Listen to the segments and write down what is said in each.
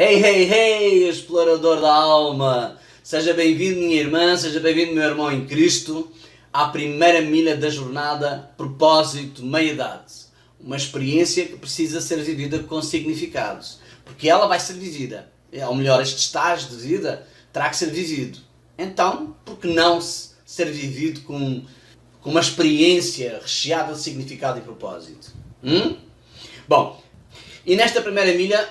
Hey, hey, hey, explorador da alma! Seja bem-vindo, minha irmã, seja bem-vindo, meu irmão em Cristo, à primeira milha da jornada Propósito Meia-Idade. Uma experiência que precisa ser vivida com significados, porque ela vai ser vivida. Ou melhor, este estágio de vida terá que ser vivido. Então, por que não ser vivido com uma experiência recheada de significado e propósito? Bom, e nesta primeira milha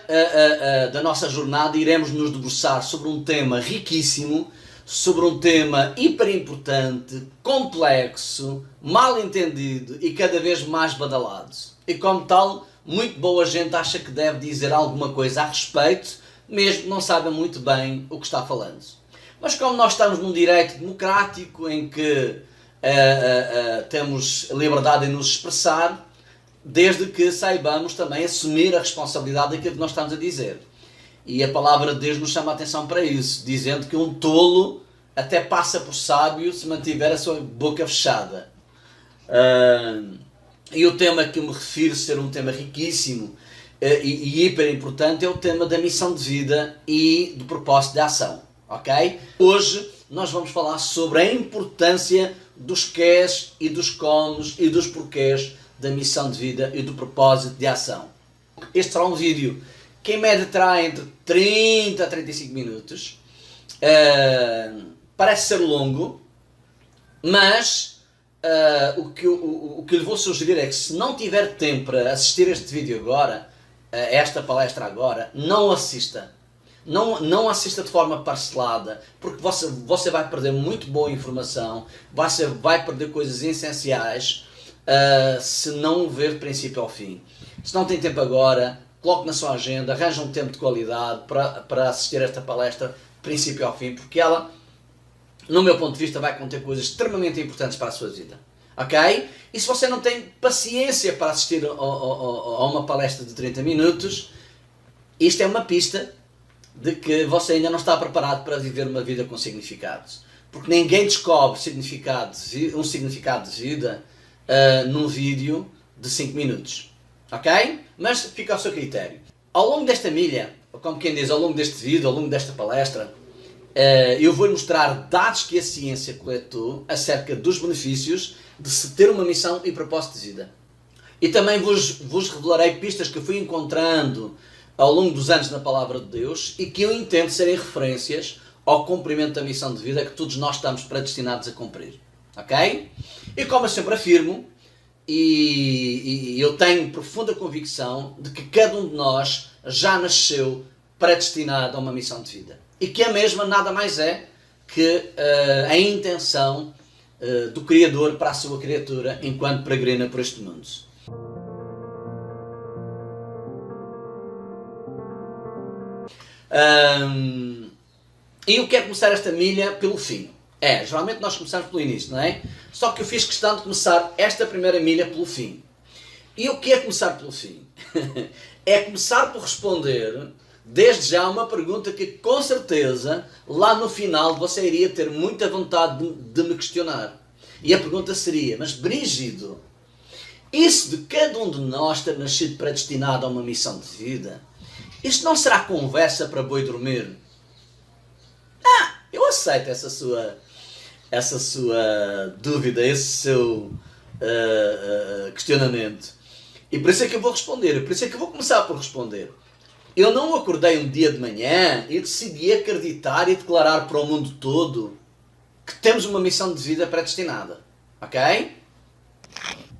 da nossa jornada iremos nos debruçar sobre um tema riquíssimo, sobre um tema hiper importante, complexo, mal entendido e cada vez mais badalado. E como tal, muito boa gente acha que deve dizer alguma coisa a respeito, mesmo que não saiba muito bem o que está falando. Mas como nós estamos num direito democrático em que temos liberdade em nos expressar, desde que saibamos também assumir a responsabilidade daquilo que nós estamos a dizer. E a palavra de Deus nos chama a atenção para isso, dizendo que um tolo até passa por sábio se mantiver a sua boca fechada. E o tema que me refiro ser um tema riquíssimo e hiper importante é o tema da missão de vida e do propósito de ação. Ok? Hoje nós vamos falar sobre a importância dos quês e dos comes e dos porquês da missão de vida e do propósito de ação. Este será um vídeo que em média terá entre 30 a 35 minutos. Parece ser longo, mas o que lhe vou sugerir é que se não tiver tempo para assistir este vídeo agora, esta palestra agora, não assista. Não assista de forma parcelada, porque você vai perder muito boa informação, você vai perder coisas essenciais, se não ver de princípio ao fim. Se não tem tempo agora, coloque na sua agenda, arranje um tempo de qualidade para assistir a esta palestra de princípio ao fim, porque ela, no meu ponto de vista, vai conter coisas extremamente importantes para a sua vida. Ok? E se você não tem paciência para assistir a uma palestra de 30 minutos, isto é uma pista de que você ainda não está preparado para viver uma vida com significados. Porque ninguém descobre um significado de vida num vídeo de 5 minutos. Ok? Mas fica ao seu critério. Ao longo desta milha, ou como quem diz, ao longo deste vídeo, ao longo desta palestra, eu vou mostrar dados que a ciência coletou acerca dos benefícios de se ter uma missão e propósito de vida. E também vos revelarei pistas que eu fui encontrando ao longo dos anos na Palavra de Deus e que eu entendo serem referências ao cumprimento da missão de vida que todos nós estamos predestinados a cumprir. Ok? E como eu sempre afirmo, e eu tenho profunda convicção de que cada um de nós já nasceu predestinado a uma missão de vida. E que a mesma nada mais é que a intenção do Criador para a sua criatura enquanto peregrina por este mundo. E eu quero começar esta milha pelo fim. Geralmente nós começamos pelo início, não é? Só que eu fiz questão de começar esta primeira milha pelo fim. E o que é começar pelo fim? É começar por responder, desde já, uma pergunta que com certeza, lá no final, você iria ter muita vontade de me questionar. E a pergunta seria, mas Brígido, isso de cada um de nós ter nascido predestinado a uma missão de vida, isto não será conversa para boi dormir? Eu aceito essa sua dúvida, esse seu questionamento. E por isso é que eu vou responder, por isso é que eu vou começar por responder. Eu não acordei um dia de manhã e decidi acreditar e declarar para o mundo todo que temos uma missão de vida predestinada. Ok?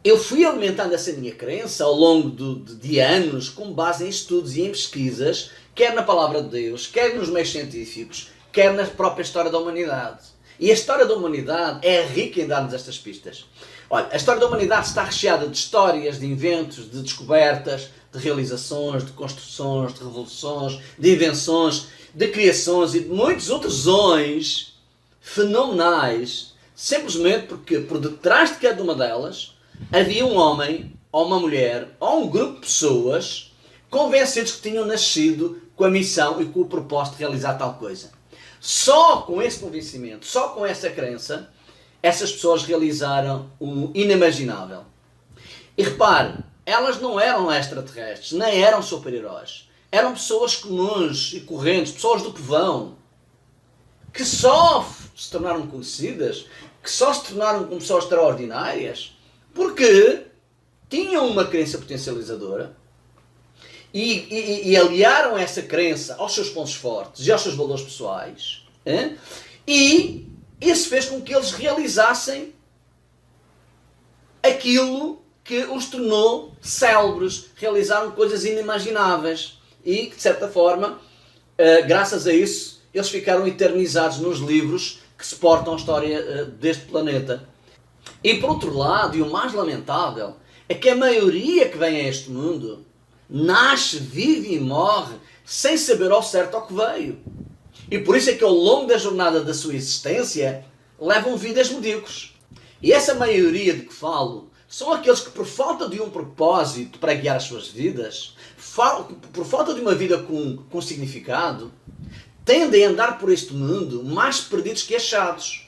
Eu fui alimentando essa minha crença ao longo de anos com base em estudos e em pesquisas, quer na Palavra de Deus, quer nos meios científicos, quer na própria história da humanidade. E a história da humanidade é rica em dar-nos estas pistas. Olha, a história da humanidade está recheada de histórias, de inventos, de descobertas, de realizações, de construções, de revoluções, de invenções, de criações e de muitos outros zões fenomenais, simplesmente porque por detrás de cada uma delas havia um homem, ou uma mulher, ou um grupo de pessoas convencidos que tinham nascido com a missão e com o propósito de realizar tal coisa. Só com esse convencimento, só com essa crença, essas pessoas realizaram o inimaginável. E repare, elas não eram extraterrestres, nem eram super-heróis. Eram pessoas comuns e correntes, pessoas do povão, que só se tornaram conhecidas, que só se tornaram como pessoas extraordinárias, porque tinham uma crença potencializadora e aliaram essa crença aos seus pontos fortes e aos seus valores pessoais, e isso fez com que eles realizassem aquilo que os tornou célebres, realizaram coisas inimagináveis e que, de certa forma, graças a isso, eles ficaram eternizados nos livros que suportam a história deste planeta. E por outro lado, e o mais lamentável, é que a maioria que vem a este mundo nasce, vive e morre sem saber ao certo ao que veio. E por isso é que ao longo da jornada da sua existência levam vidas medíocres. E essa maioria de que falo são aqueles que, por falta de um propósito para guiar as suas vidas, por falta de uma vida com significado, tendem a andar por este mundo mais perdidos que achados.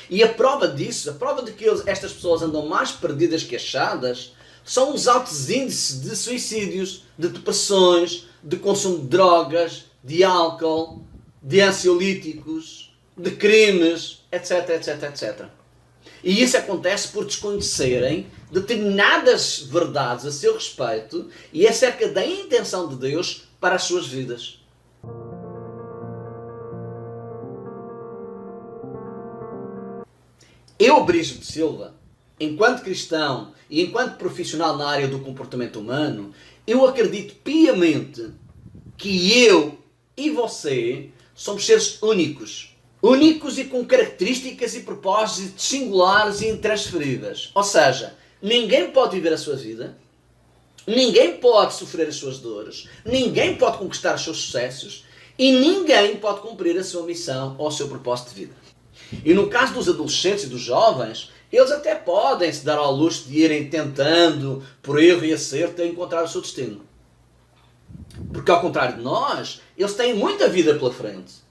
E a prova disso, a prova de que estas pessoas andam mais perdidas que achadas, são os altos índices de suicídios, de depressões, de consumo de drogas, de álcool, de ansiolíticos, de crimes, etc, etc, etc. E isso acontece por desconhecerem determinadas verdades a seu respeito e acerca da intenção de Deus para as suas vidas. Eu, Brígido Silva, enquanto cristão e enquanto profissional na área do comportamento humano, eu acredito piamente que eu e você somos seres únicos. Únicos e com características e propósitos singulares e intransferíveis. Ou seja, ninguém pode viver a sua vida, ninguém pode sofrer as suas dores, ninguém pode conquistar os seus sucessos e ninguém pode cumprir a sua missão ou o seu propósito de vida. E no caso dos adolescentes e dos jovens, eles até podem se dar ao luxo de irem tentando, por erro e acerto, a encontrar o seu destino. Porque ao contrário de nós, eles têm muita vida pela frente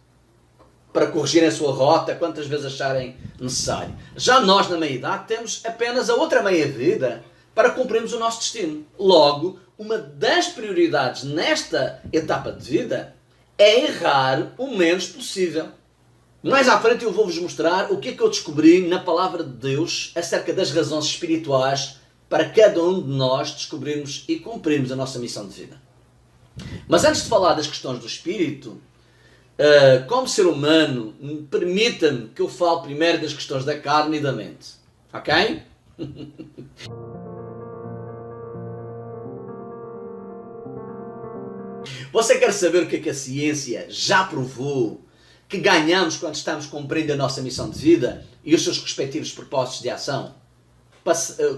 para corrigirem a sua rota quantas vezes acharem necessário. Já nós, na meia-idade, temos apenas a outra meia-vida para cumprirmos o nosso destino. Logo, uma das prioridades nesta etapa de vida é errar o menos possível. Mais à frente eu vou-vos mostrar o que é que eu descobri na Palavra de Deus acerca das razões espirituais para cada um de nós descobrirmos e cumprirmos a nossa missão de vida. Mas antes de falar das questões do espírito, como ser humano, permita-me que eu fale primeiro das questões da carne e da mente. Ok? Você quer saber o que é que a ciência já provou que ganhamos quando estamos cumprindo a nossa missão de vida e os seus respectivos propósitos de ação?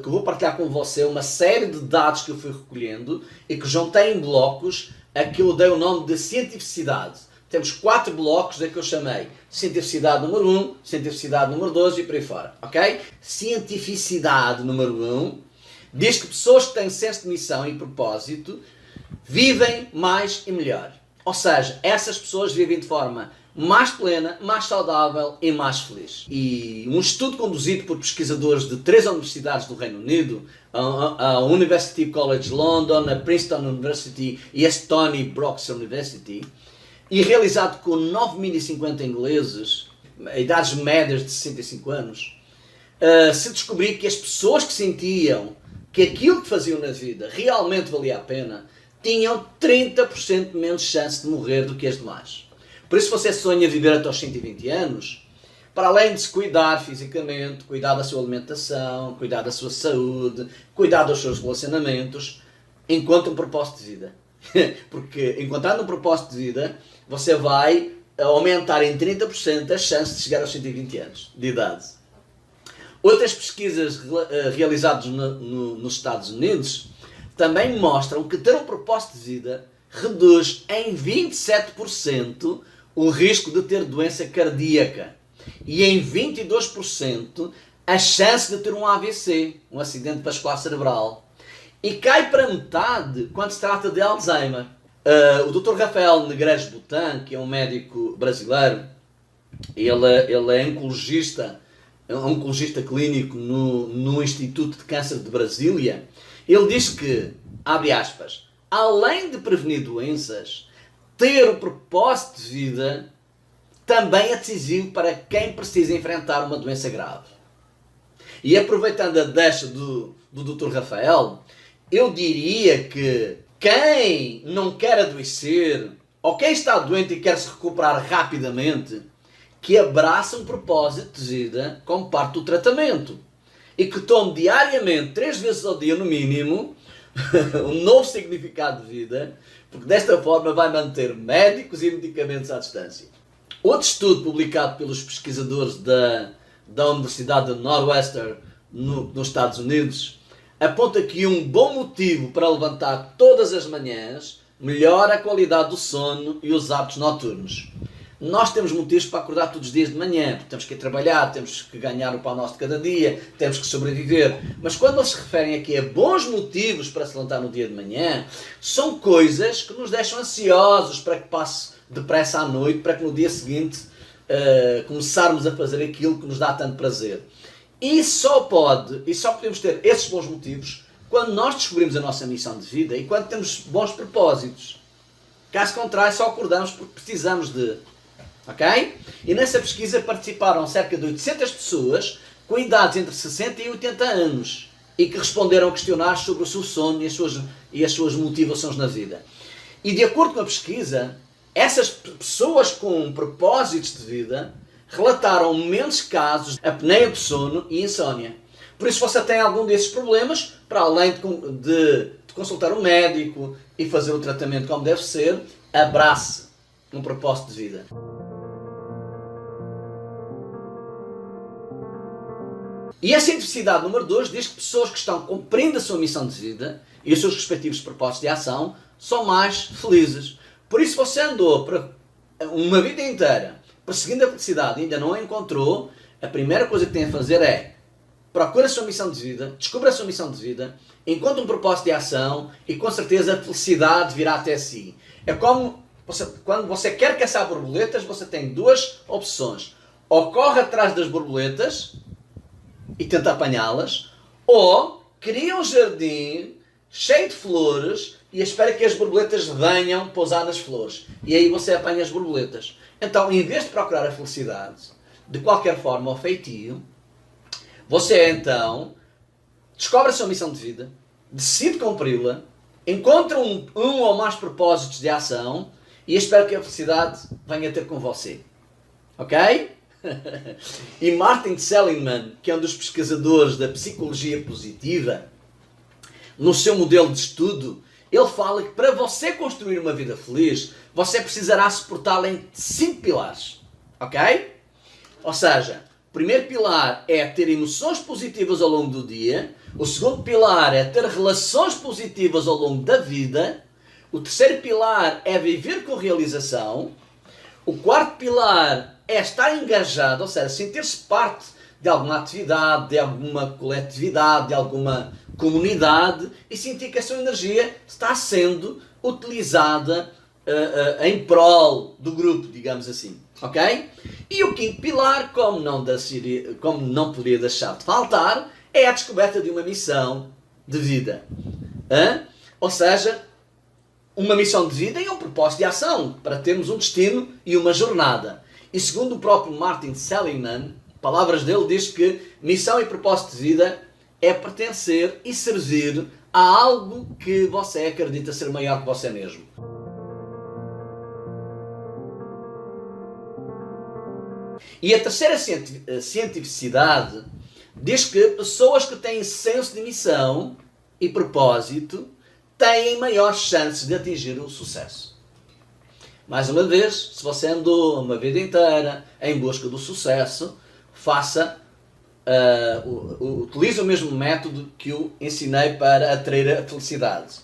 Que vou partilhar com você uma série de dados que eu fui recolhendo e que juntei em blocos a que eu dei o nome de cientificidade. Temos 4 blocos a que eu chamei cientificidade número 1, cientificidade número 2 e por aí fora. Ok? Cientificidade número 1 diz que pessoas que têm senso de missão e propósito vivem mais e melhor. Ou seja, essas pessoas vivem de forma mais plena, mais saudável e mais feliz. E um estudo conduzido por pesquisadores de 3 universidades do Reino Unido, a University College London, a Princeton University e a Stony Brook University, e realizado com 9.050 ingleses, idades médias de 65 anos, se descobriu que as pessoas que sentiam que aquilo que faziam na vida realmente valia a pena, tinham 30% menos chance de morrer do que as demais. Por isso, se você sonha viver até aos 120 anos, para além de se cuidar fisicamente, cuidar da sua alimentação, cuidar da sua saúde, cuidar dos seus relacionamentos, encontre um propósito de vida. Porque encontrando um propósito de vida, você vai aumentar em 30% as chances de chegar aos 120 anos de idade. Outras pesquisas realizadas nos Estados Unidos também mostram que ter um propósito de vida reduz em 27% o risco de ter doença cardíaca e em 22% a chance de ter um AVC, um acidente vascular cerebral. E cai para metade quando se trata de Alzheimer. O Dr. Rafael Negreiros Butan, que é um médico brasileiro, ele é oncologista clínico no Instituto de Câncer de Brasília. Ele diz que, abre aspas, além de prevenir doenças, ter o propósito de vida também é decisivo para quem precisa enfrentar uma doença grave. E aproveitando a deixa do Dr. Rafael, eu diria que quem não quer adoecer, ou quem está doente e quer se recuperar rapidamente, que abraça um propósito de vida como parte do tratamento. E que tome diariamente, 3 vezes ao dia no mínimo, um novo significado de vida, porque desta forma vai manter médicos e medicamentos à distância. Outro estudo publicado pelos pesquisadores da Universidade de Northwestern, nos Estados Unidos, aponta que um bom motivo para levantar todas as manhãs melhora a qualidade do sono e os hábitos noturnos. Nós temos motivos para acordar todos os dias de manhã, porque temos que ir trabalhar, temos que ganhar o pão nosso de cada dia, temos que sobreviver. Mas quando eles se referem aqui a bons motivos para se levantar no dia de manhã, são coisas que nos deixam ansiosos para que passe depressa à noite, para que no dia seguinte começarmos a fazer aquilo que nos dá tanto prazer. E só podemos ter esses bons motivos quando nós descobrimos a nossa missão de vida e quando temos bons propósitos. Caso contrário, só acordamos porque precisamos de... Ok? E nessa pesquisa participaram cerca de 800 pessoas com idades entre 60 e 80 anos e que responderam a questionários sobre o seu sono e as suas motivações na vida. E de acordo com a pesquisa, essas pessoas com propósitos de vida relataram menos casos de apneia do sono e insónia. Por isso, se você tem algum desses problemas, para além de consultar um médico e fazer o tratamento como deve ser, abrace um propósito de vida. E a cientificidade número 2 diz que pessoas que estão cumprindo a sua missão de vida e os seus respectivos propósitos de ação são mais felizes. Por isso, se você andou para uma vida inteira perseguindo a felicidade e ainda não a encontrou, a primeira coisa que tem a fazer é procure a sua missão de vida, descubra a sua missão de vida, encontre um propósito de ação e com certeza a felicidade virá até si. É como quando você quer caçar borboletas, você tem 2 opções. Ou corre atrás das borboletas e tenta apanhá-las, ou cria um jardim cheio de flores e espera que as borboletas venham pousar nas flores. E aí você apanha as borboletas. Então, em vez de procurar a felicidade, de qualquer forma ou feitio, você então descobre a sua missão de vida, decide cumpri-la, encontra um ou mais propósitos de ação e espera que a felicidade venha ter com você. Ok? E Martin Seligman, que é um dos pesquisadores da psicologia positiva, no seu modelo de estudo, ele fala que para você construir uma vida feliz, você precisará suportá-la em 5 pilares. Ok? Ou seja, o primeiro pilar é ter emoções positivas ao longo do dia. O segundo pilar é ter relações positivas ao longo da vida. O terceiro pilar é viver com realização. O quarto pilar é estar engajado, ou seja, sentir-se parte de alguma atividade, de alguma coletividade, de alguma comunidade e sentir que a sua energia está sendo utilizada em prol do grupo, digamos assim. Ok? E o quinto pilar, como não poderia deixar de faltar, é a descoberta de uma missão de vida. Ou seja, uma missão de vida e um propósito de ação, para termos um destino e uma jornada. E segundo o próprio Martin Seligman, palavras dele, diz que missão e propósito de vida é pertencer e servir a algo que você acredita ser maior que você mesmo. E a terceira cientificidade diz que pessoas que têm senso de missão e propósito têm maiores chances de atingir o sucesso. Mais uma vez, se você andou uma vida inteira em busca do sucesso, utilize o mesmo método que eu ensinei para atrair a felicidade.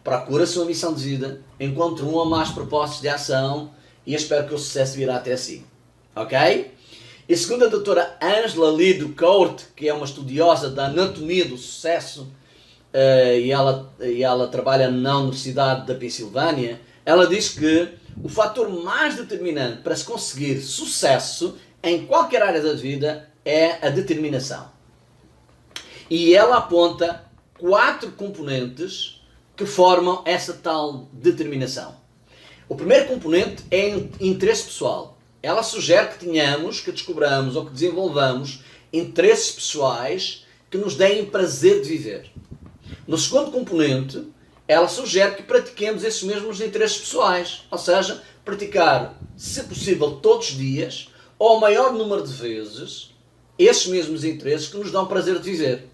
Procure a sua missão de vida, encontre um ou mais propósitos de ação e espero que o sucesso virá até si. Ok? E segundo a doutora Angela Lee Ducourt, que é uma estudiosa da anatomia do sucesso, e ela trabalha na Universidade da Pensilvânia, ela diz que o fator mais determinante para se conseguir sucesso em qualquer área da vida é a determinação. E ela aponta 4 componentes que formam essa tal determinação. O primeiro componente é interesse pessoal. Ela sugere que tenhamos, que descobramos ou que desenvolvamos interesses pessoais que nos deem prazer de viver. No segundo componente, ela sugere que pratiquemos esses mesmos interesses pessoais, ou seja, praticar, se possível, todos os dias, ou o maior número de vezes, esses mesmos interesses que nos dão prazer de viver.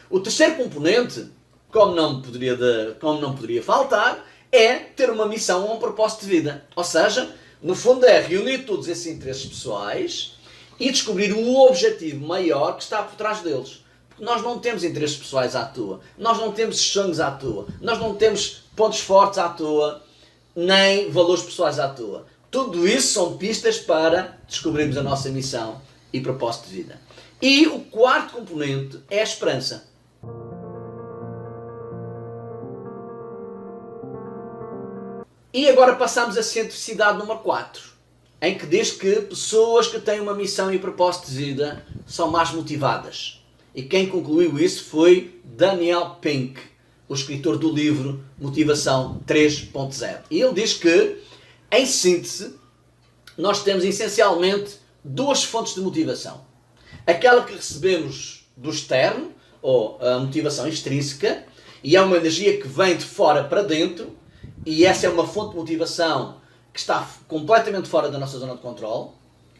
O terceiro componente, como não poderia faltar, é ter uma missão ou um propósito de vida. Ou seja, no fundo é reunir todos esses interesses pessoais e descobrir o objetivo maior que está por trás deles. Porque nós não temos interesses pessoais à toa, nós não temos sonhos à toa, nós não temos pontos fortes à toa, nem valores pessoais à toa. Tudo isso são pistas para descobrirmos a nossa missão e propósito de vida. E o quarto componente é a esperança. E agora passamos à cientificidade número 4, em que diz que pessoas que têm uma missão e propósito de vida são mais motivadas. E quem concluiu isso foi Daniel Pink, o escritor do livro Motivação 3.0. E ele diz que, em síntese, nós temos essencialmente duas fontes de motivação. Aquela que recebemos do externo, ou a motivação extrínseca, e é uma energia que vem de fora para dentro, e essa é uma fonte de motivação que está completamente fora da nossa zona de controle,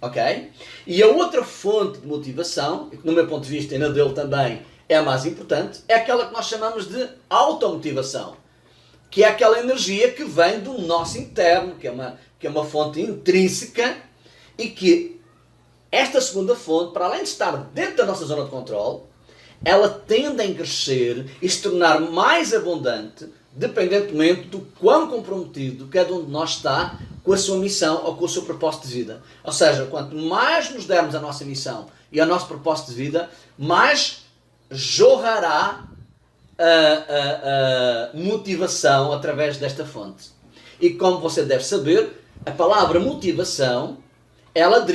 ok? E a outra fonte de motivação, e que no meu ponto de vista e na dele também é a mais importante, é aquela que nós chamamos de automotivação, que é aquela energia que vem do nosso interno, que é uma fonte intrínseca, e que esta segunda fonte, para além de estar dentro da nossa zona de controle, ela tende a crescer e se tornar mais abundante, dependentemente do quão comprometido cada um de nós está com a sua missão ou com o seu propósito de vida. Ou seja, quanto mais nos dermos a nossa missão e ao nosso propósito de vida, mais jorrará a motivação através desta fonte. E como você deve saber, a palavra motivação, ela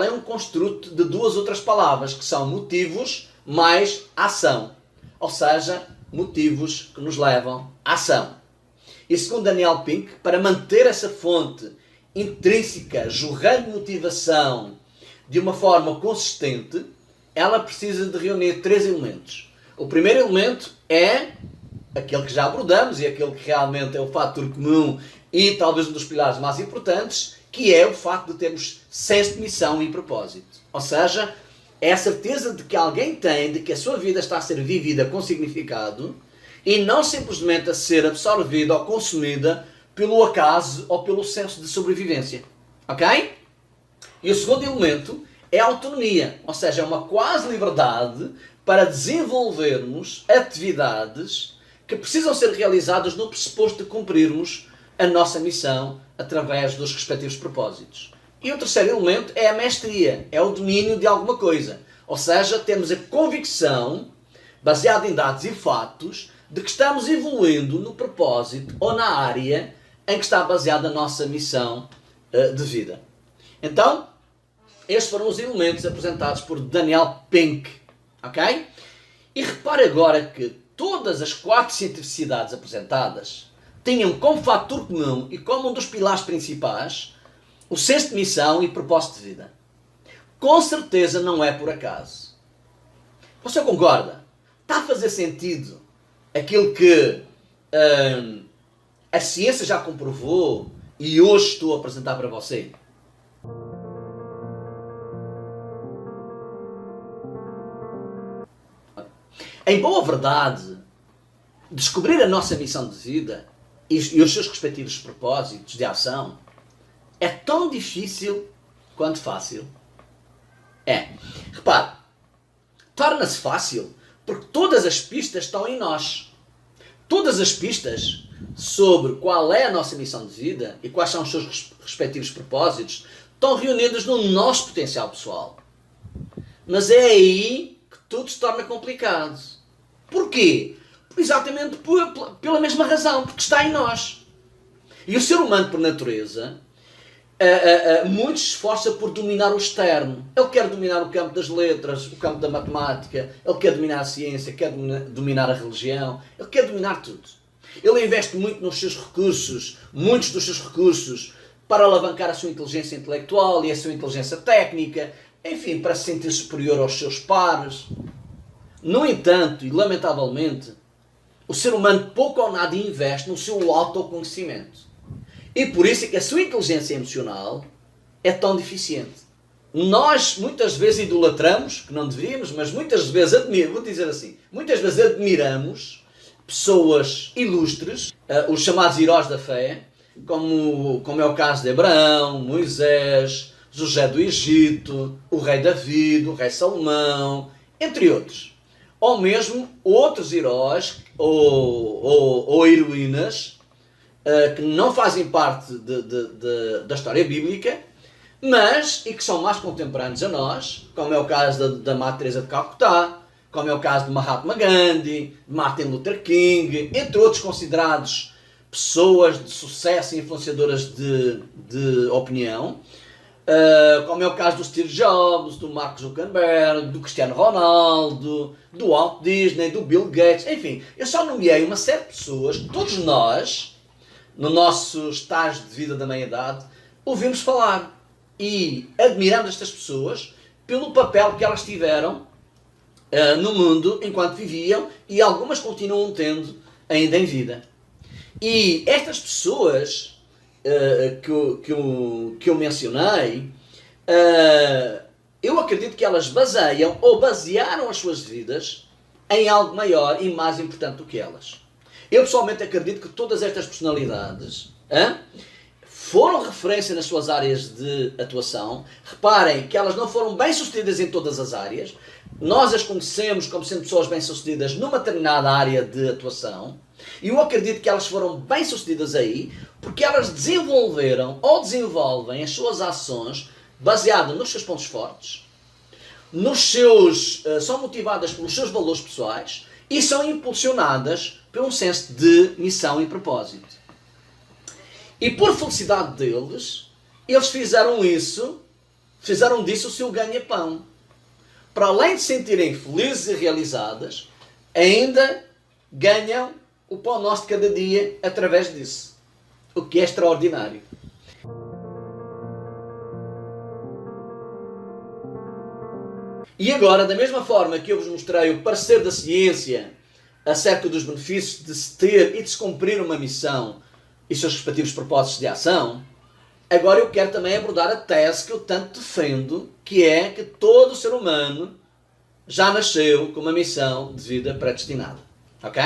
é um construto de duas outras palavras, que são motivos mais ação. Ou seja, motivos que nos levam à ação. E segundo Daniel Pink, para manter essa fonte intrínseca, jorrando motivação de uma forma consistente, ela precisa de reunir três elementos. O primeiro elemento é aquele que já abordamos e aquele que realmente é o fator comum e talvez um dos pilares mais importantes, que é o facto de termos senso de missão e propósito. Ou seja, é a certeza de que alguém tem de que a sua vida está a ser vivida com significado e não simplesmente a ser absorvida ou consumida pelo acaso ou pelo senso de sobrevivência. Ok? E o segundo elemento é a autonomia, ou seja, é uma quase liberdade para desenvolvermos atividades que precisam ser realizadas no pressuposto de cumprirmos a nossa missão através dos respectivos propósitos. E o terceiro elemento é a mestria, é o domínio de alguma coisa. Ou seja, temos a convicção, baseada em dados e fatos, de que estamos evoluindo no propósito ou na área em que está baseada a nossa missão de vida. Então, estes foram os elementos apresentados por Daniel Pink. Ok? E repare agora que todas as 4 cientificidades apresentadas tinham como fator comum e como um dos pilares principais o senso de missão e propósito de vida. Com certeza não é por acaso. Você concorda? Está a fazer sentido aquilo que a ciência já comprovou e hoje estou a apresentar para você? Em boa verdade, descobrir a nossa missão de vida e os seus respectivos propósitos de ação é tão difícil quanto fácil. É. Repare, torna-se fácil porque todas as pistas estão em nós. Todas as pistas sobre qual é a nossa missão de vida e quais são os seus respectivos propósitos estão reunidas no nosso potencial pessoal. Mas é aí que tudo se torna complicado. Porquê? Exatamente pela mesma razão, porque está em nós. E o ser humano, por natureza, muito se esforça por dominar o externo. Ele quer dominar o campo das letras, o campo da matemática, ele quer dominar a ciência, quer dominar a religião, ele quer dominar tudo. Ele investe muito nos seus recursos, muitos dos seus recursos, para alavancar a sua inteligência intelectual e a sua inteligência técnica, enfim, para se sentir superior aos seus pares. No entanto, e lamentavelmente, o ser humano pouco ou nada investe no seu autoconhecimento. E por isso é que a sua inteligência emocional é tão deficiente. Nós muitas vezes idolatramos, que não deveríamos, mas muitas vezes admiramos, vou dizer assim, muitas vezes admiramos pessoas ilustres, os chamados heróis da fé, como é o caso de Abraão, Moisés, José do Egito, o rei David, o rei Salomão, entre outros. Ou mesmo outros heróis ou heroínas que não fazem parte da história bíblica, mas, e que são mais contemporâneos a nós, como é o caso da Madre Teresa de Calcutá, como é o caso de Mahatma Gandhi, Martin Luther King, entre outros considerados pessoas de sucesso e influenciadoras de opinião, como é o caso do Steve Jobs, do Mark Zuckerberg, do Cristiano Ronaldo, do Walt Disney, do Bill Gates, enfim, eu só nomeei uma série de pessoas que todos nós, no nosso estágio de vida da meia-idade, ouvimos falar. E admiramos estas pessoas pelo papel que elas tiveram no mundo enquanto viviam, e algumas continuam tendo ainda em vida. E estas pessoas que eu mencionei, eu acredito que elas baseiam ou basearam as suas vidas em algo maior e mais importante do que elas. Eu pessoalmente acredito que todas estas personalidades foram referência nas suas áreas de atuação. Reparem que elas não foram bem-sucedidas em todas as áreas. Nós as conhecemos como sendo pessoas bem-sucedidas numa determinada área de atuação. E eu acredito que elas foram bem-sucedidas aí porque elas desenvolveram ou desenvolvem as suas ações baseadas nos seus pontos fortes, são motivadas pelos seus valores pessoais e são impulsionadas por um senso de missão e propósito. E por felicidade deles, eles fizeram disso o seu ganha-pão. Para além de se sentirem felizes e realizadas, ainda ganham o pão nosso de cada dia através disso. O que é extraordinário. E agora, da mesma forma que eu vos mostrei o parecer da ciência acerca dos benefícios de se ter e de se cumprir uma missão e seus respectivos propósitos de ação, agora eu quero também abordar a tese que eu tanto defendo, que é que todo ser humano já nasceu com uma missão de vida predestinada. Ok?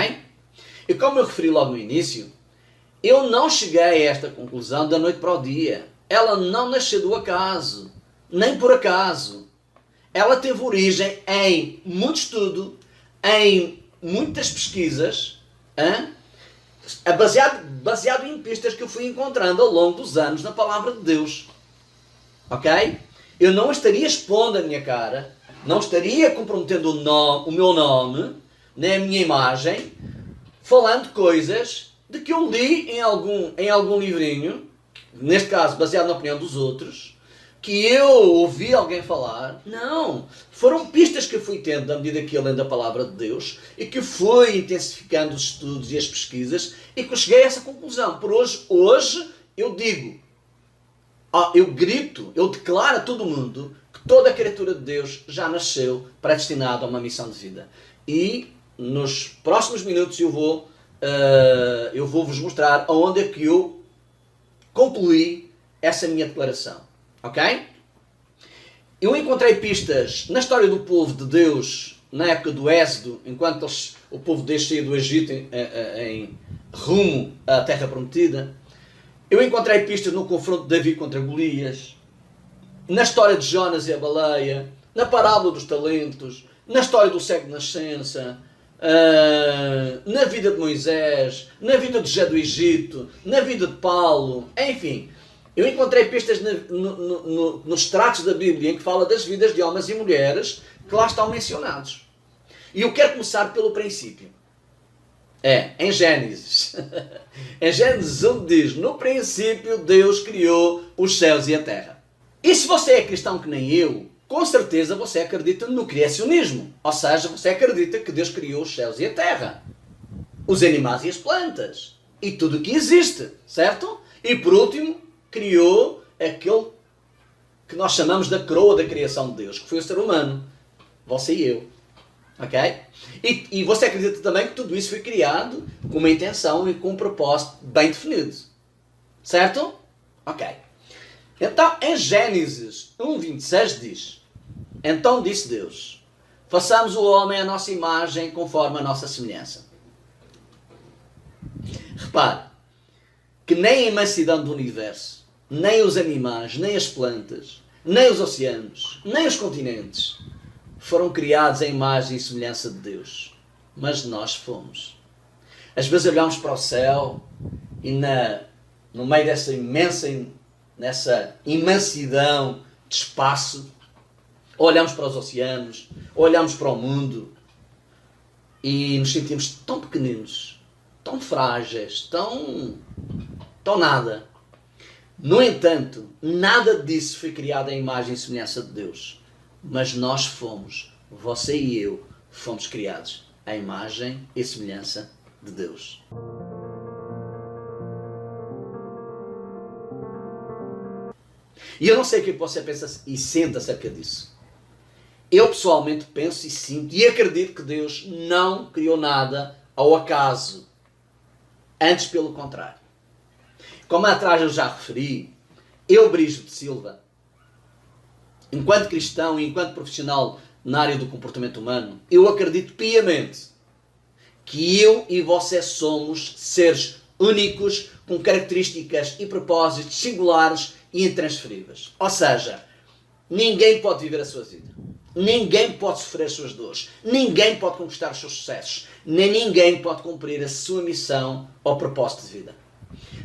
E como eu referi logo no início, eu não cheguei a esta conclusão da noite para o dia. Ela não nasceu do acaso, nem por acaso. Ela teve origem em muito estudo, em muitas pesquisas, baseado em pistas que eu fui encontrando ao longo dos anos na Palavra de Deus. Ok? Eu não estaria expondo a minha cara, não estaria comprometendo o meu nome, nem a minha imagem, falando coisas de que eu li em algum livrinho, neste caso baseado na opinião dos outros, que eu ouvi alguém falar. Não, foram pistas que eu fui tendo à medida que eu lendo a Palavra de Deus e que fui intensificando os estudos e as pesquisas e que eu cheguei a essa conclusão. Por hoje eu digo, eu grito, eu declaro a todo mundo que toda a criatura de Deus já nasceu predestinada a uma missão de vida. E nos próximos minutos eu vou vos mostrar aonde é que eu concluí essa minha declaração. Ok? Eu encontrei pistas na história do povo de Deus, na época do Êxodo, enquanto o povo de Deus saía do Egito em rumo à Terra Prometida. Eu encontrei pistas no confronto de Davi contra Golias, na história de Jonas e a baleia, na parábola dos talentos, na história do cego de nascença, na vida de Moisés, na vida de José do Egito, na vida de Paulo, enfim. Eu encontrei pistas nos tratos da Bíblia em que fala das vidas de homens e mulheres que lá estão mencionados. E eu quero começar pelo princípio. Em Gênesis. Em Gênesis 1 diz, no princípio Deus criou os céus e a terra. E se você é cristão que nem eu, com certeza você acredita no criacionismo. Ou seja, você acredita que Deus criou os céus e a terra. os animais e as plantas. E tudo o que existe, certo? E por último, criou aquele que nós chamamos da coroa da criação de Deus, que foi o ser humano. Você e eu. Ok? E você acredita também que tudo isso foi criado com uma intenção e com um propósito bem definido. Certo? Ok. Então, em Gênesis 1:26 diz: Então disse Deus, façamos o homem à nossa imagem conforme a nossa semelhança. Repare que nem a imensidão do universo, nem os animais, nem as plantas, nem os oceanos, nem os continentes foram criados à imagem e semelhança de Deus. Mas nós fomos. Às vezes olhamos para o céu e no meio nessa imensidão de espaço, olhamos para os oceanos, olhamos para o mundo e nos sentimos tão pequeninos, tão frágeis, tão nada. No entanto, nada disso foi criado à imagem e semelhança de Deus. Mas nós fomos, você e eu, fomos criados à imagem e semelhança de Deus. E eu não sei o que você pensa e sente acerca disso. Eu pessoalmente penso e sinto e acredito que Deus não criou nada ao acaso. Antes, pelo contrário. Como atrás eu já referi, eu, Brígido Silva, enquanto cristão e enquanto profissional na área do comportamento humano, eu acredito piamente que eu e você somos seres únicos, com características e propósitos singulares e intransferíveis. Ou seja, ninguém pode viver a sua vida. Ninguém pode sofrer as suas dores. Ninguém pode conquistar os seus sucessos. Nem ninguém pode cumprir a sua missão ou propósito de vida.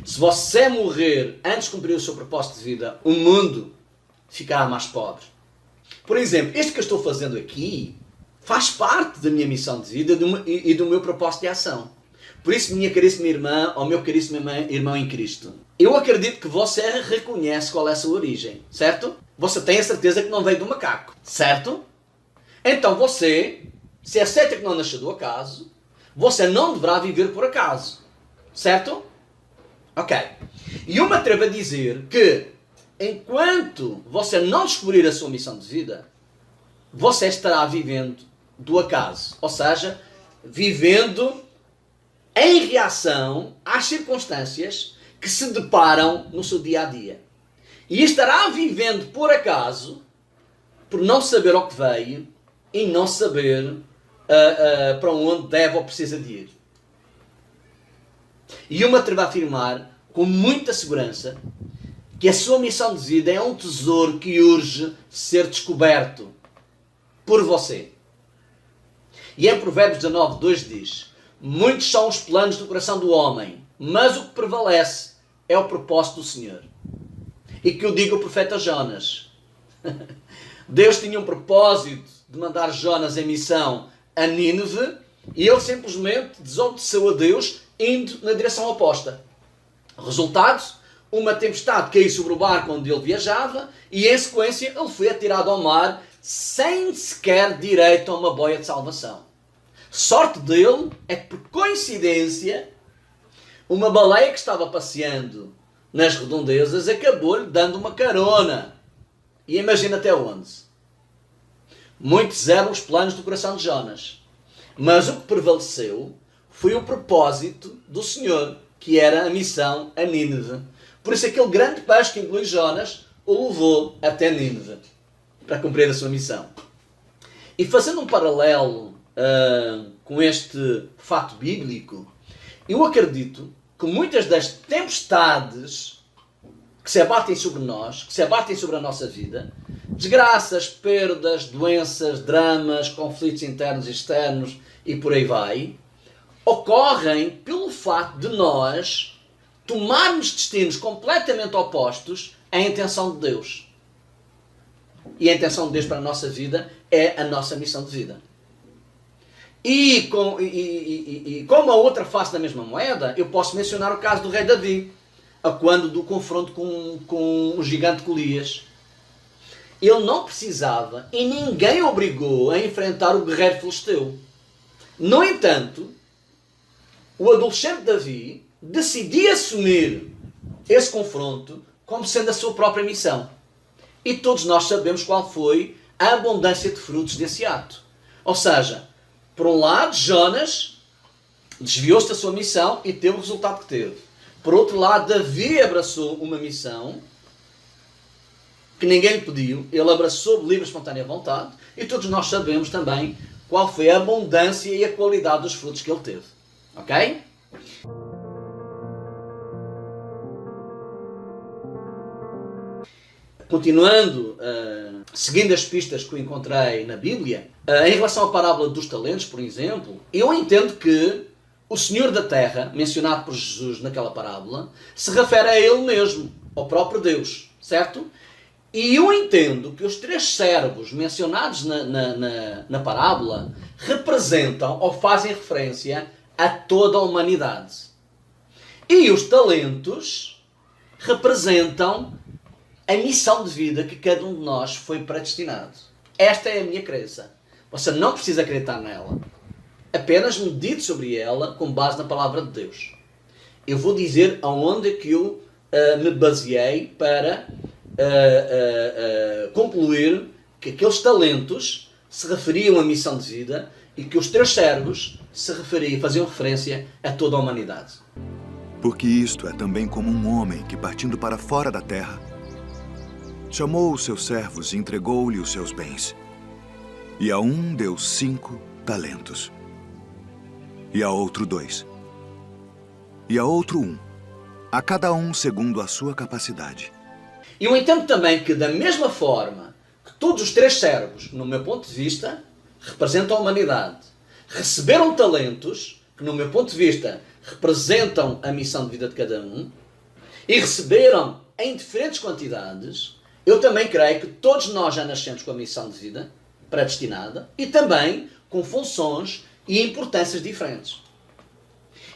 Se você morrer antes de cumprir o seu propósito de vida, o mundo ficará mais pobre. Por exemplo, isto que eu estou fazendo aqui faz parte da minha missão de vida e do meu propósito de ação. Por isso, minha caríssima irmã, ou meu caríssimo irmão em Cristo, eu acredito que você reconhece qual é a sua origem, certo? Você tem a certeza que não veio do macaco, certo? Então você, se aceita que não nasceu do acaso, você não deverá viver por acaso, certo? Ok. E eu me atrevo a dizer que, enquanto você não descobrir a sua missão de vida, você estará vivendo do acaso. Ou seja, vivendo em reação às circunstâncias que se deparam no seu dia a dia. E estará vivendo por acaso, por não saber ao que veio e não saber para onde deve ou precisa de ir. E eu me atrevo a afirmar com muita segurança que a sua missão de vida é um tesouro que urge ser descoberto por você. E em Provérbios 19:2 diz: muitos são os planos do coração do homem, mas o que prevalece é o propósito do Senhor. E que eu diga o profeta Jonas. Deus tinha um propósito de mandar Jonas em missão a Nínive e ele simplesmente desobedeceu a Deus indo na direção oposta. Resultado, uma tempestade caiu sobre o barco onde ele viajava e em sequência ele foi atirado ao mar sem sequer direito a uma boia de salvação. Sorte dele é que, por coincidência, uma baleia que estava passeando nas redondezas acabou-lhe dando uma carona. E imagina até onde. Muitos eram os planos do coração de Jonas. Mas o que prevaleceu foi o propósito do Senhor, que era a missão a Nínive. Por isso aquele grande peixe que engoliu Jonas o levou até Nínive para cumprir a sua missão. E fazendo um paralelo com este fato bíblico, eu acredito que muitas das tempestades que se abatem sobre nós, que se abatem sobre a nossa vida, desgraças, perdas, doenças, dramas, conflitos internos e externos e por aí vai, ocorrem pelo facto de nós tomarmos destinos completamente opostos à intenção de Deus. E a intenção de Deus para a nossa vida é a nossa missão de vida. E como a outra face da mesma moeda, eu posso mencionar o caso do rei Davi, a quando do confronto com o gigante Golias. Ele não precisava e ninguém o obrigou a enfrentar o guerreiro filisteu. No entanto, o adolescente Davi decidia assumir esse confronto como sendo a sua própria missão. E todos nós sabemos qual foi a abundância de frutos desse ato. Ou seja, por um lado, Jonas desviou-se da sua missão e teve o resultado que teve. Por outro lado, Davi abraçou uma missão que ninguém lhe pediu. Ele abraçou de livre e espontânea vontade. E todos nós sabemos também qual foi a abundância e a qualidade dos frutos que ele teve. Ok? Continuando, seguindo as pistas que eu encontrei na Bíblia, em relação à parábola dos talentos, por exemplo, eu entendo que o Senhor da Terra, mencionado por Jesus naquela parábola, se refere a Ele mesmo, ao próprio Deus, certo? E eu entendo que os 3 servos mencionados na parábola representam ou fazem referência a toda a humanidade. E os talentos representam a missão de vida que cada um de nós foi predestinado. Esta é a minha crença. Você não precisa acreditar nela. Apenas medite sobre ela com base na palavra de Deus. Eu vou dizer aonde é que eu me baseei para concluir que aqueles talentos se referiam à missão de vida e que os 3 servos faziam referência a toda a humanidade. Porque isto é também como um homem que, partindo para fora da terra, chamou os seus servos e entregou-lhe os seus bens. E a um deu 5 talentos, e a outro 2, e a outro 1, a cada um segundo a sua capacidade. E eu entendo também que, da mesma forma que todos os 3 servos, no meu ponto de vista, representam a humanidade, receberam talentos, que no meu ponto de vista representam a missão de vida de cada um, e receberam em diferentes quantidades, eu também creio que todos nós já nascemos com a missão de vida predestinada e também com funções e importâncias diferentes.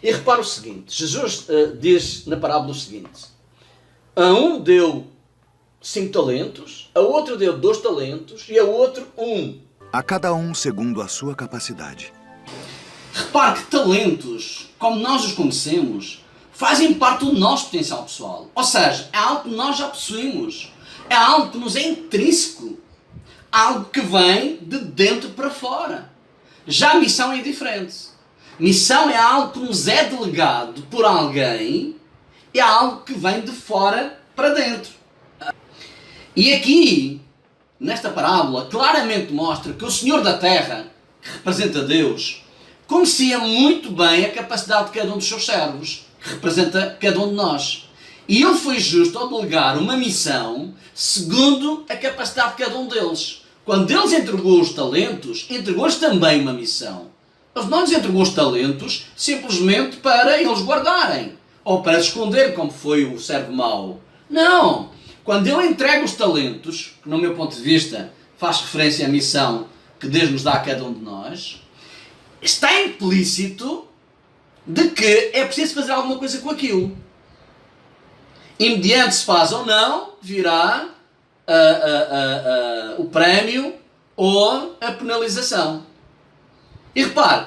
E repara o seguinte, Jesus diz na parábola o seguinte: a um deu 5 talentos, a outro deu 2 talentos e a outro 1. A cada um segundo a sua capacidade. Repare que talentos, como nós os conhecemos, fazem parte do nosso potencial pessoal. Ou seja, é algo que nós já possuímos. É algo que nos é intrínseco. Algo que vem de dentro para fora. Já a missão é diferente. Missão é algo que nos é delegado por alguém. É algo que vem de fora para dentro. E aqui, nesta parábola, claramente mostra que o Senhor da Terra, que representa Deus, conhecia muito bem a capacidade de cada um dos seus servos, que representa cada um de nós. E ele foi justo ao delegar uma missão segundo a capacidade de cada um deles. Quando Deus entregou os talentos, entregou-lhes também uma missão. Ele não lhes entregou os talentos simplesmente para eles guardarem, ou para esconder, como foi o servo mau. Não! Quando ele entrega os talentos, que no meu ponto de vista faz referência à missão que Deus nos dá a cada um de nós, está implícito de que é preciso fazer alguma coisa com aquilo. E mediante se faz ou não, virá o prémio ou a penalização. E repare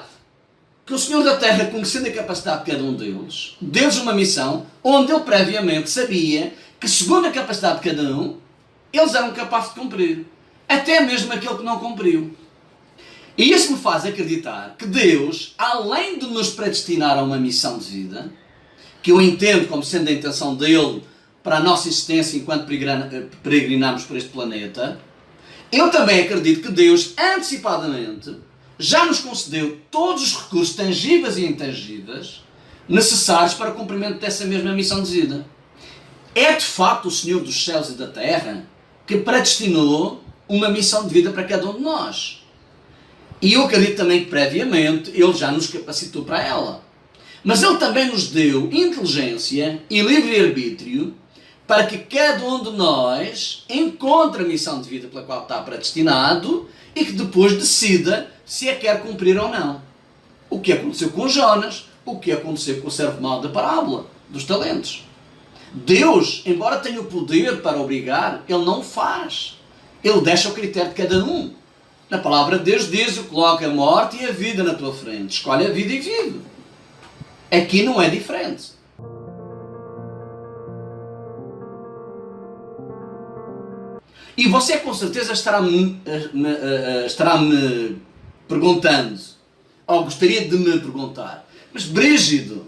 que o Senhor da Terra, conhecendo a capacidade de cada um deles, deu-lhes uma missão onde ele previamente sabia que, segundo a capacidade de cada um, eles eram capazes de cumprir. Até mesmo aquele que não cumpriu. E isso me faz acreditar que Deus, além de nos predestinar a uma missão de vida, que eu entendo como sendo a intenção dele para a nossa existência enquanto peregrinamos por este planeta, eu também acredito que Deus, antecipadamente, já nos concedeu todos os recursos tangíveis e intangíveis necessários para o cumprimento dessa mesma missão de vida. É de facto o Senhor dos céus e da terra que predestinou uma missão de vida para cada um de nós. E eu acredito também que previamente Ele já nos capacitou para ela. Mas Ele também nos deu inteligência e livre-arbítrio para que cada um de nós encontre a missão de vida pela qual está predestinado e que depois decida se a quer cumprir ou não. O que aconteceu com Jonas, o que aconteceu com o servo mau da parábola dos talentos. Deus, embora tenha o poder para obrigar, Ele não o faz. Ele deixa o critério de cada um. Na palavra de Deus diz: coloca a morte e a vida na tua frente. Escolhe a vida e vive. Aqui não é diferente. E você com certeza estará-me perguntando, ou gostaria de me perguntar, mas Brígido,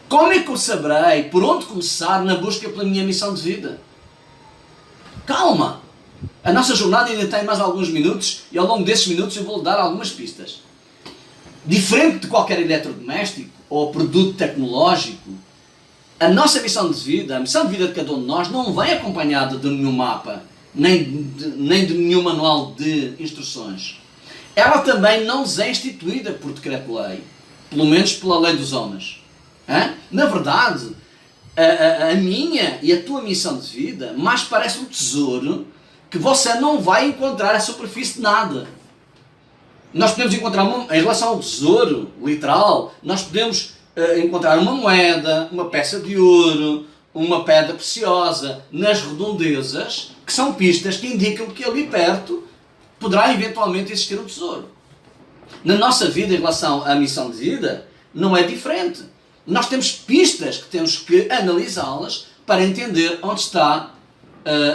como é que eu saberei por onde começar na busca pela minha missão de vida? Calma! A nossa jornada ainda tem mais alguns minutos e ao longo desses minutos eu vou lhe dar algumas pistas. Diferente de qualquer eletrodoméstico ou produto tecnológico, a nossa missão de vida, a missão de vida de cada um de nós, não vem acompanhada de nenhum mapa, nem de nenhum manual de instruções. Ela também não nos é instituída por decreto-lei, pelo menos pela lei dos homens. Na verdade, a minha e a tua missão de vida mais parece um tesouro que você não vai encontrar à superfície de nada. Nós podemos encontrar, em relação ao tesouro, literal, nós podemos encontrar uma moeda, uma peça de ouro, uma pedra preciosa nas redondezas, que são pistas que indicam que ali perto poderá eventualmente existir um tesouro. Na nossa vida, em relação à missão de vida, não é diferente. Nós temos pistas que temos que analisá-las para entender onde está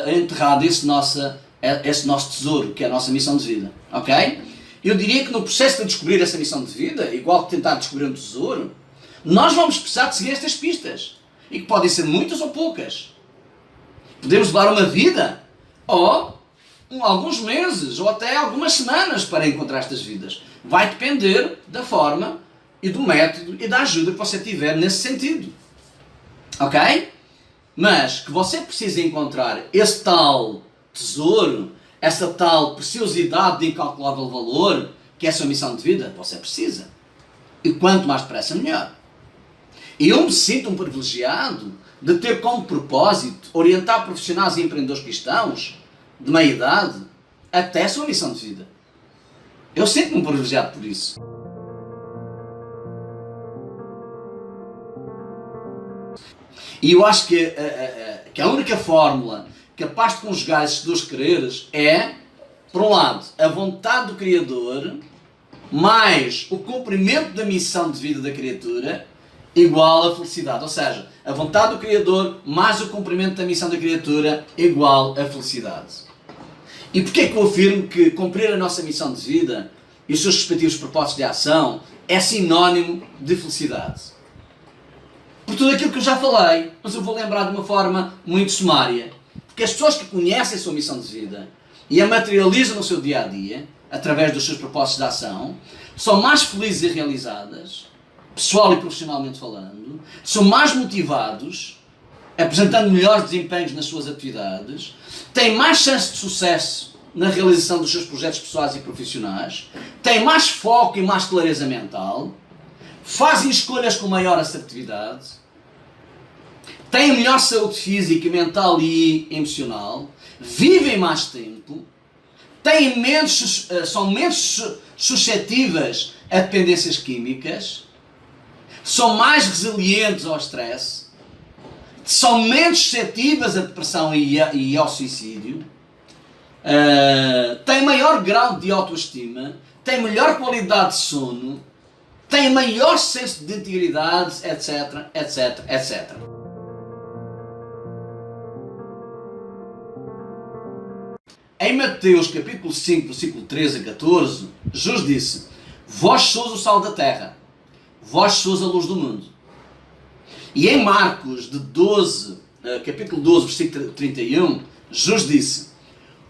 enterrado esse nosso tesouro, que é a nossa missão de vida. Ok? Eu diria que no processo de descobrir essa missão de vida, igual que tentar descobrir um tesouro, nós vamos precisar de seguir estas pistas. E que podem ser muitas ou poucas. Podemos levar uma vida, ou alguns meses, ou até algumas semanas para encontrar estas vidas. Vai depender da forma e do método e da ajuda que você tiver nesse sentido. Ok? Mas que você precisa encontrar esse tal tesouro, essa tal preciosidade de incalculável valor, que é a sua missão de vida, você precisa. E quanto mais depressa, melhor. E eu me sinto um privilegiado de ter como propósito orientar profissionais e empreendedores cristãos de meia idade até a sua missão de vida. Eu sinto-me um privilegiado por isso. E eu acho que a única fórmula capaz de conjugar esses dois quereres é, por um lado, a vontade do Criador mais o cumprimento da missão de vida da criatura igual a felicidade. Ou seja, a vontade do Criador mais o cumprimento da missão da criatura igual a felicidade. E porquê é que eu afirmo que cumprir a nossa missão de vida e os seus respectivos propósitos de ação é sinónimo de felicidade? Por tudo aquilo que eu já falei, mas eu vou lembrar de uma forma muito sumária. Porque as pessoas que conhecem a sua missão de vida e a materializam no seu dia-a-dia, através dos seus propósitos de ação, são mais felizes e realizadas, pessoal e profissionalmente falando, são mais motivados, apresentando melhores desempenhos nas suas atividades, têm mais chance de sucesso na realização dos seus projetos pessoais e profissionais, têm mais foco e mais clareza mental, fazem escolhas com maior assertividade, têm melhor saúde física, mental e emocional, vivem mais tempo, são menos suscetíveis a dependências químicas, são mais resilientes ao stress, são menos suscetíveis à depressão e ao suicídio, têm maior grau de autoestima, têm melhor qualidade de sono, têm maior senso de integridade, etc, etc, etc. Em Mateus capítulo 5, versículo 13 a 14, Jesus disse: Vós sois o sal da terra, vós sois a luz do mundo. E em Marcos capítulo 12, versículo 31, Jesus disse: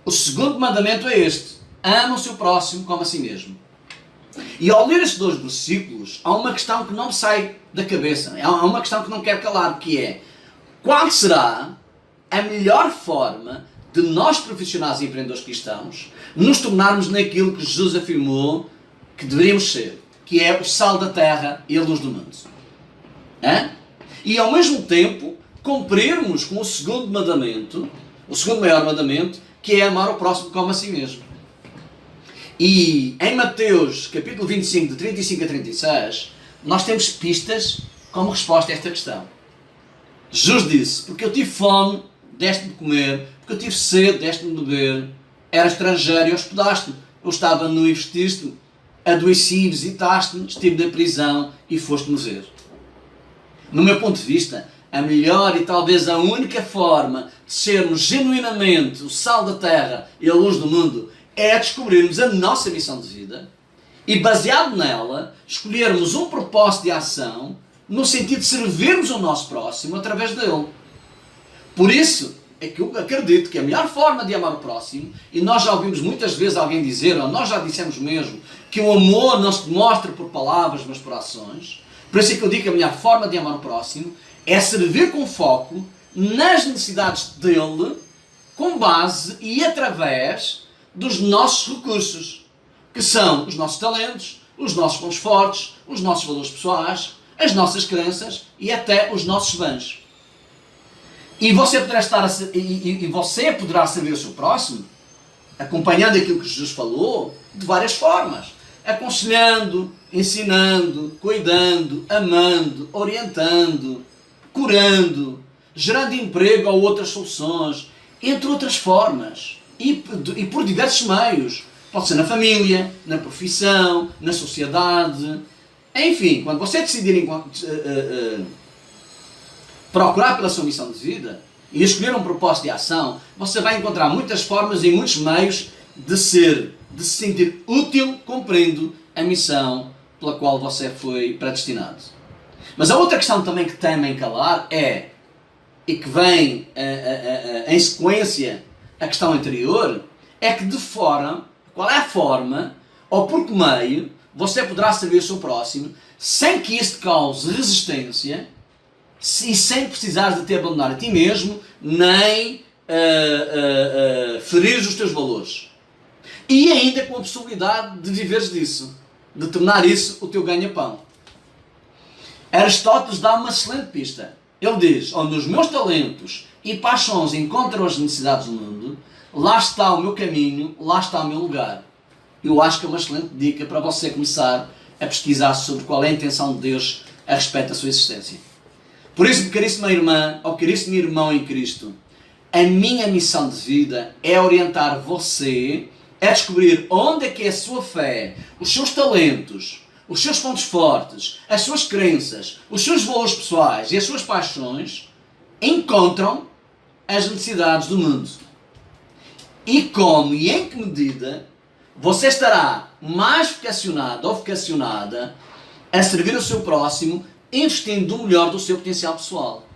O segundo mandamento é este: ama o seu próximo como a si mesmo. E ao ler estes dois versículos, há uma questão que não me sai da cabeça, há uma questão que não quero calar, que é: qual será a melhor forma de nós, profissionais e empreendedores cristãos, nos tornarmos naquilo que Jesus afirmou que deveríamos ser, que é o sal da terra e a luz do mundo? E ao mesmo tempo cumprirmos com o segundo mandamento, o segundo maior mandamento, que é amar o próximo como a si mesmo. E em Mateus capítulo 25, de 35 a 36, nós temos pistas como resposta a esta questão. Jesus disse: porque eu tive fome, deste-me de comer, porque eu tive sede, deste-me de beber, era estrangeiro e hospedaste-me, eu estava nu e vestiste-me, adoeci, visitaste-me, estive na prisão e foste-me ver. No meu ponto de vista, a melhor e talvez a única forma de sermos genuinamente o sal da terra e a luz do mundo é descobrirmos a nossa missão de vida e, baseado nela, escolhermos um propósito de ação no sentido de servirmos o nosso próximo através dele. Por isso é que eu acredito que a melhor forma de amar o próximo, e nós já ouvimos muitas vezes alguém dizer, ou nós já dissemos mesmo, que o amor não se demonstra por palavras, mas por ações. Por isso é que eu digo que a melhor forma de amar o próximo é servir com foco nas necessidades dele, com base e através dos nossos recursos, que são os nossos talentos, os nossos pontos fortes, os nossos valores pessoais, as nossas crenças e até os nossos bens. E você poderá servir o seu próximo, acompanhando aquilo que Jesus falou, de várias formas. Aconselhando, ensinando, cuidando, amando, orientando, curando, gerando emprego ou outras soluções, entre outras formas. E por diversos meios. Pode ser na família, na profissão, na sociedade. Enfim, quando você decidir procurar pela sua missão de vida e escolher um propósito de ação, você vai encontrar muitas formas e muitos meios de se sentir útil cumprindo a missão pela qual você foi predestinado. Mas a outra questão também que temem calar é, e que vem em sequência a questão anterior, é que de fora, qual é a forma ou por que meio você poderá servir o seu próximo sem que isso te cause resistência e sem precisares de te abandonar a ti mesmo, nem ferir os teus valores. E ainda com a possibilidade de viveres disso, de tornar isso o teu ganha-pão. Aristóteles dá uma excelente pista. Ele diz, onde os meus talentos e paixões encontram as necessidades do mundo, lá está o meu caminho, lá está o meu lugar. Eu acho que é uma excelente dica para você começar a pesquisar sobre qual é a intenção de Deus a respeito da sua existência. Por isso, caríssima irmã, ou caríssimo irmão em Cristo, a minha missão de vida é orientar você a descobrir onde é que a sua fé, os seus talentos, os seus pontos fortes, as suas crenças, os seus valores pessoais e as suas paixões encontram as necessidades do mundo. E como e em que medida você estará mais vocacionado ou vocacionada a servir o seu próximo, investindo o melhor do seu potencial pessoal.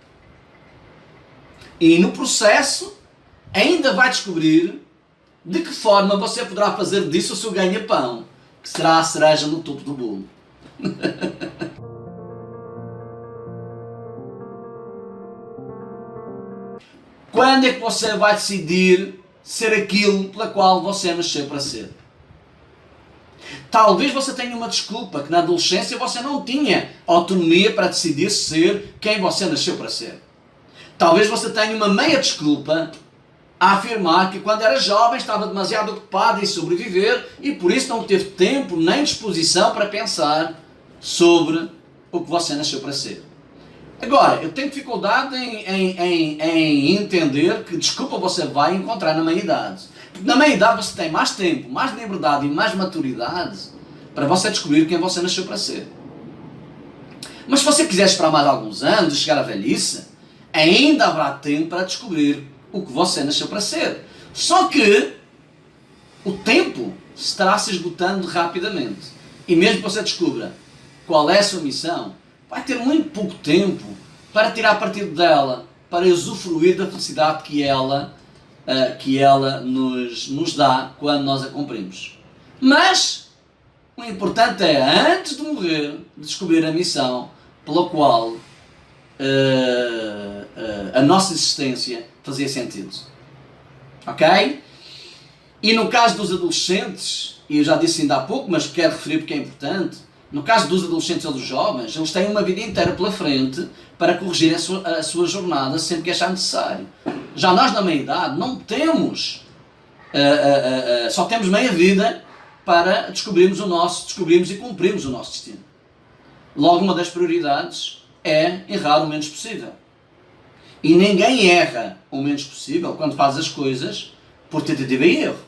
E no processo ainda vai descobrir de que forma você poderá fazer disso o seu ganha-pão, que será a cereja no topo do bolo. Quando é que você vai decidir ser aquilo pela qual você nasceu para ser? Talvez você tenha uma desculpa que na adolescência você não tinha autonomia para decidir ser quem você nasceu para ser. Talvez você tenha uma meia desculpa a afirmar que quando era jovem estava demasiado ocupado em sobreviver e por isso não teve tempo nem disposição para pensar sobre o que você nasceu para ser. Agora, eu tenho dificuldade em entender que desculpa você vai encontrar na meia-idade. Porque na meia-idade você tem mais tempo, mais liberdade e mais maturidade para você descobrir quem você nasceu para ser. Mas se você quiser esperar mais alguns anos e chegar à velhice, ainda haverá tempo para descobrir o que você nasceu para ser. Só que o tempo estará se esgotando rapidamente. E mesmo que você descubra qual é a sua missão, vai ter muito pouco tempo para tirar partido dela, para usufruir da felicidade que ela nos dá quando nós a cumprimos. Mas o importante é, antes de morrer, descobrir a missão pela qual a nossa existência fazia sentido. Ok? E no caso dos adolescentes, e eu já disse ainda há pouco, mas quero referir porque é importante, no caso dos adolescentes ou dos jovens, eles têm uma vida inteira pela frente para corrigir a sua jornada sempre que achar necessário. Já nós, na meia-idade, não temos, só temos meia vida para descobrirmos e cumprirmos o nosso destino. Logo, uma das prioridades é errar o menos possível. E ninguém erra o menos possível quando faz as coisas por tentativa e erro.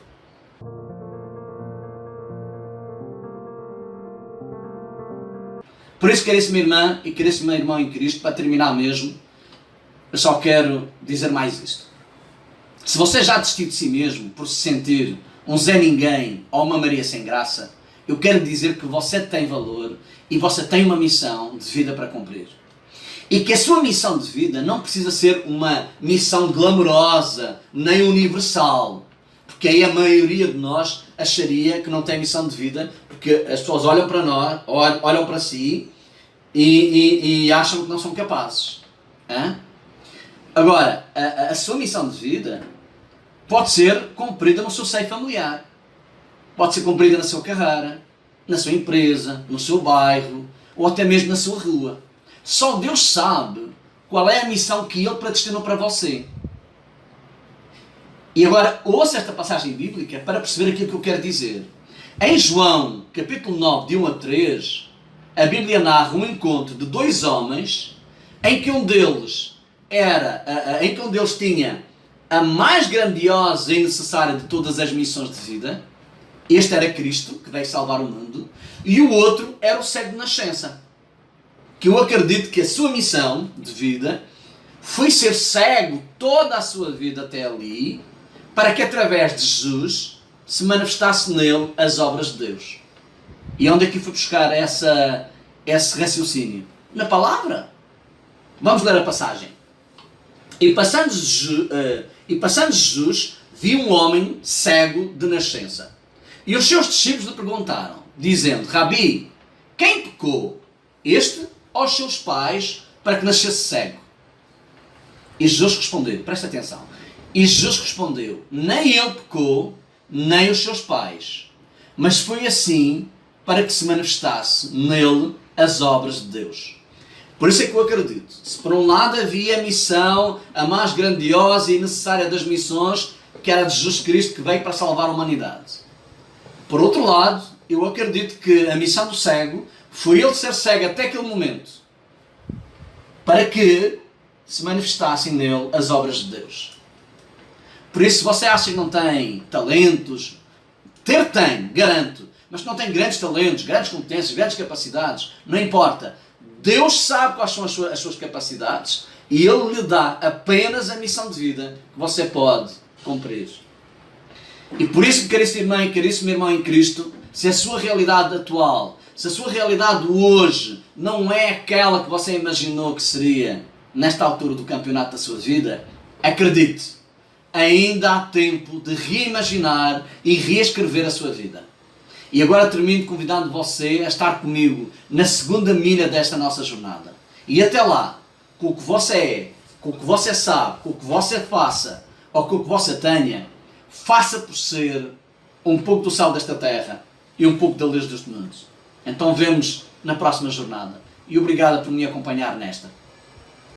Por isso, caríssima irmã e caríssimo irmão em Cristo, para terminar mesmo, eu só quero dizer mais isto. Se você já desistiu de si mesmo por se sentir um Zé Ninguém ou uma Maria sem graça, eu quero dizer que você tem valor e você tem uma missão de vida para cumprir. E que a sua missão de vida não precisa ser uma missão glamourosa, nem universal. Porque aí a maioria de nós acharia que não tem missão de vida, porque as pessoas olham para nós, olham para si e acham que não são capazes. Hã? Agora, a sua missão de vida pode ser cumprida no seu seio familiar. Pode ser cumprida na sua carreira, na sua empresa, no seu bairro, ou até mesmo na sua rua. Só Deus sabe qual é a missão que Ele predestinou para você. E agora, ouça esta passagem bíblica para perceber aquilo que eu quero dizer. Em João, capítulo 9, de 1 a 3, a Bíblia narra um encontro de dois homens em que um deles tinha a mais grandiosa e necessária de todas as missões de vida. Este era Cristo, que veio salvar o mundo, e o outro era o cego de nascença. Que eu acredito que a sua missão de vida foi ser cego toda a sua vida até ali, para que através de Jesus se manifestasse nele as obras de Deus. E onde é que eu fui buscar esse raciocínio? Na palavra. Vamos ler a passagem. E passando Jesus, viu um homem cego de nascença. E os seus discípulos lhe perguntaram, dizendo, Rabi, quem pecou? Este ou os seus pais para que nascesse cego? E Jesus respondeu, presta atenção. E Jesus respondeu, nem ele pecou, nem os seus pais. Mas foi assim para que se manifestasse nele as obras de Deus. Por isso é que eu acredito. Se por um lado havia a missão, a mais grandiosa e necessária das missões, que era de Jesus Cristo, que veio para salvar a humanidade. Por outro lado, eu acredito que a missão do cego foi ele ser cego até aquele momento, para que se manifestassem nele as obras de Deus. Por isso, se você acha que não tem talentos, tem, garanto, mas que não tem grandes talentos, grandes competências, grandes capacidades, não importa. Deus sabe quais são as suas capacidades e Ele lhe dá apenas a missão de vida que você pode cumprir. E por isso, caríssima irmã e caríssimo irmão em Cristo, se a sua realidade atual, se a sua realidade hoje não é aquela que você imaginou que seria nesta altura do campeonato da sua vida, acredite, ainda há tempo de reimaginar e reescrever a sua vida. E agora termino convidando você a estar comigo na segunda milha desta nossa jornada. E até lá, com o que você é, com o que você sabe, com o que você faça, ou com o que você tenha, faça por ser um pouco do sal desta terra e um pouco da luz deste mundo. Então vemos na próxima jornada. E obrigado por me acompanhar nesta.